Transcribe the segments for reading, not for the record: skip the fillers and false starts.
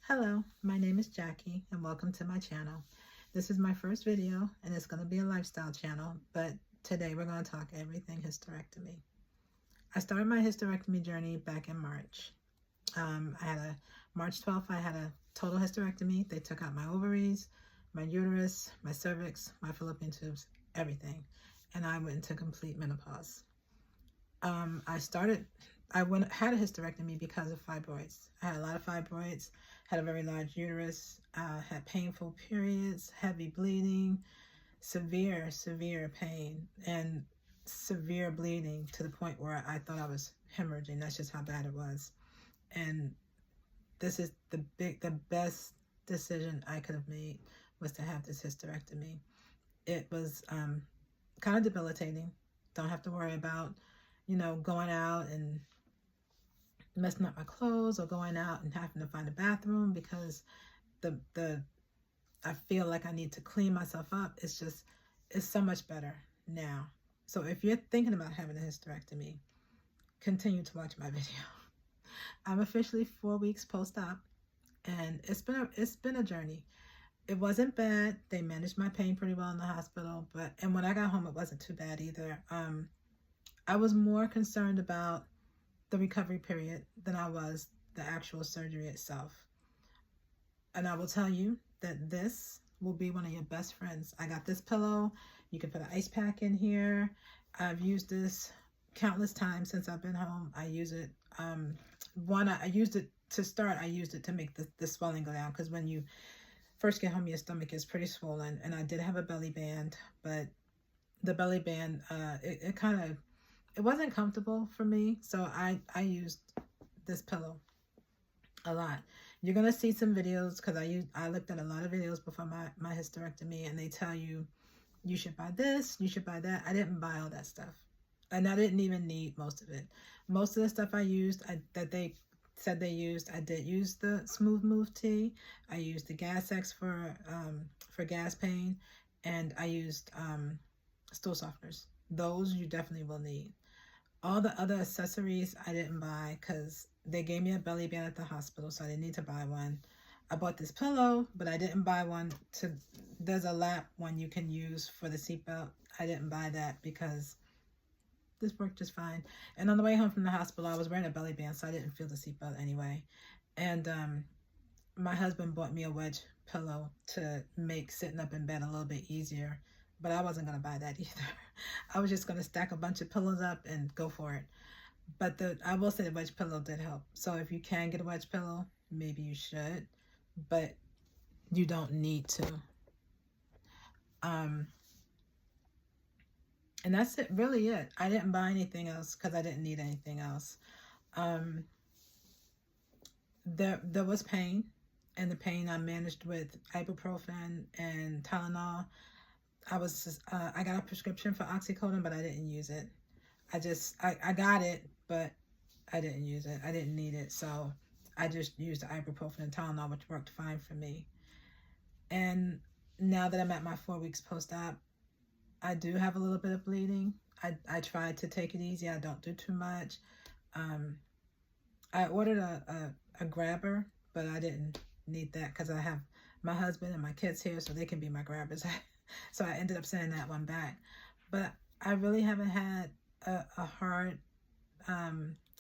Hello, my name is Jackie and welcome to my channel. This is my first video and it's going to be a lifestyle channel, but today we're going to talk everything hysterectomy. I started my hysterectomy journey back in March. March 12th, I had a total hysterectomy. They took out my ovaries, my uterus, my cervix, my fallopian tubes, everything. And I went into complete menopause. I had a hysterectomy because of fibroids. I had a lot of fibroids, had a very large uterus, had painful periods, heavy bleeding, severe pain, and severe bleeding to the point where I thought I was hemorrhaging. That's just how bad it was. And this is the best decision I could have made was to have this hysterectomy. It was kind of debilitating. Don't have to worry about going out and messing up my clothes or going out and having to find a bathroom because I feel like I need to clean myself up. It's so much better now. So if you're thinking about having a hysterectomy, continue to watch my video. I'm officially 4 weeks post-op and it's been a journey. It wasn't bad. They managed my pain pretty well in the hospital, and when I got home, it wasn't too bad either. I was more concerned about the recovery period than I was the actual surgery itself. And I will tell you that this will be one of your best friends. I got this pillow. You can put an ice pack in here. I've used this countless times since I've been home. I use it. I used it to start. I used it to make the swelling go down, because when you first get home, your stomach is pretty swollen. And I did have a belly band, but the belly band, it wasn't comfortable for me, so I used this pillow a lot. You're gonna see some videos because I looked at a lot of videos before my hysterectomy, and they tell you should buy this, you should buy that. I didn't buy all that stuff, and I didn't even need most of it. Most of the stuff I used that they said they used, I did use the Smooth Move tea. I used the Gas X for gas pain, and I used stool softeners. Those you definitely will need. All the other accessories I didn't buy because they gave me a belly band at the hospital, so I didn't need to buy one. I bought this pillow, but I didn't buy one. There's a lap one you can use for the seatbelt. I didn't buy that because this worked just fine. And on the way home from the hospital, I was wearing a belly band, so I didn't feel the seatbelt anyway. And my husband bought me a wedge pillow to make sitting up in bed a little bit easier. But I wasn't going to buy that either. I was just going to stack a bunch of pillows up and go for it. But I will say the wedge pillow did help. So if you can get a wedge pillow, maybe you should. But you don't need to. And that's really it. I didn't buy anything else because I didn't need anything else. There was pain. And the pain I managed with ibuprofen and Tylenol. I got a prescription for oxycodone, but I didn't use it. I got it, but I didn't use it. I didn't need it. So I just used the ibuprofen and Tylenol, which worked fine for me. And now that I'm at my 4 weeks post-op, I do have a little bit of bleeding. I tried to take it easy. I don't do too much. I ordered a grabber, but I didn't need that because I have my husband and my kids here, so they can be my grabbers. So I ended up sending that one back. But I really haven't had a hard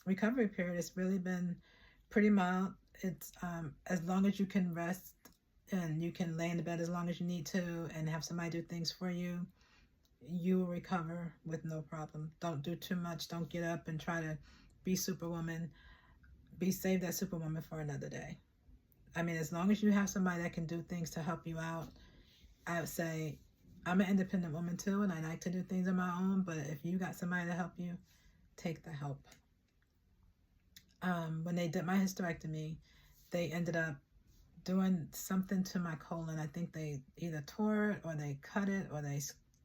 recovery period. It's really been pretty mild. It's as long as you can rest and you can lay in the bed as long as you need to and have somebody do things for you, you will recover with no problem. Don't do too much. Don't get up and try to be Superwoman. Save that Superwoman for another day. I mean, as long as you have somebody that can do things to help you out, I would say I'm an independent woman too, and I like to do things on my own, but if you got somebody to help you, take the help. When they did my hysterectomy, they ended up doing something to my colon. I think they either tore it or they cut it or they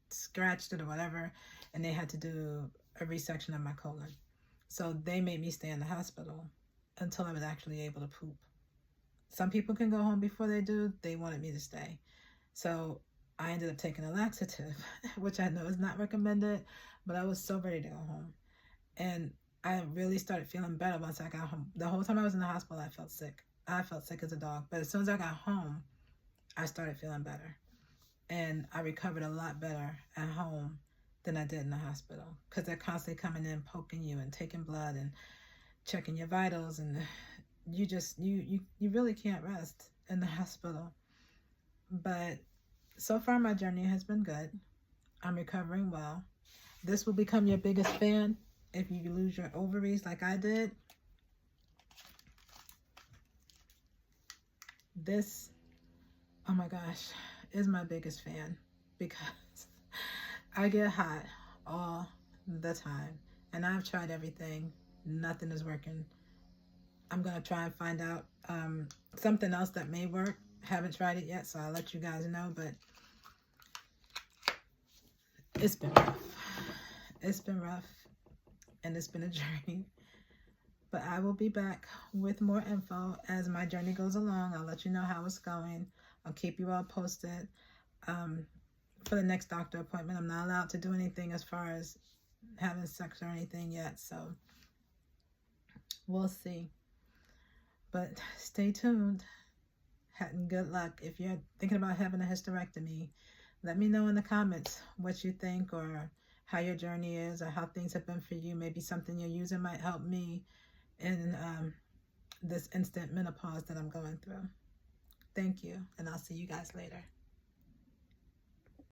scratched it or whatever, and they had to do a resection of my colon. So they made me stay in the hospital until I was actually able to poop. Some people can go home before they do. They wanted me to stay. So I ended up taking a laxative, which I know is not recommended, but I was so ready to go home. And I really started feeling better once I got home. The whole time I was in the hospital, I felt sick. I felt sick as a dog. But as soon as I got home, I started feeling better. And I recovered a lot better at home than I did in the hospital, because they're constantly coming in, poking you and taking blood and checking your vitals, and you really can't rest in the hospital. But so far my journey has been good. I'm recovering well. This will become your biggest fan if you lose your ovaries like I did. This, oh my gosh, is my biggest fan, because I get hot all the time and I've tried everything. Nothing is working. I'm going to try and find out something else that may work. Haven't tried it yet, so I'll let you guys know, but it's been rough. It's been rough, and it's been a journey. But I will be back with more info as my journey goes along. I'll let you know how it's going. I'll keep you all posted. For the next doctor appointment, I'm not allowed to do anything as far as having sex or anything yet, so we'll see. But stay tuned. And good luck. If you're thinking about having a hysterectomy, let me know in the comments what you think, or how your journey is, or how things have been for you. Maybe something you're using might help me in this instant menopause that I'm going through. Thank you, and I'll see you guys later.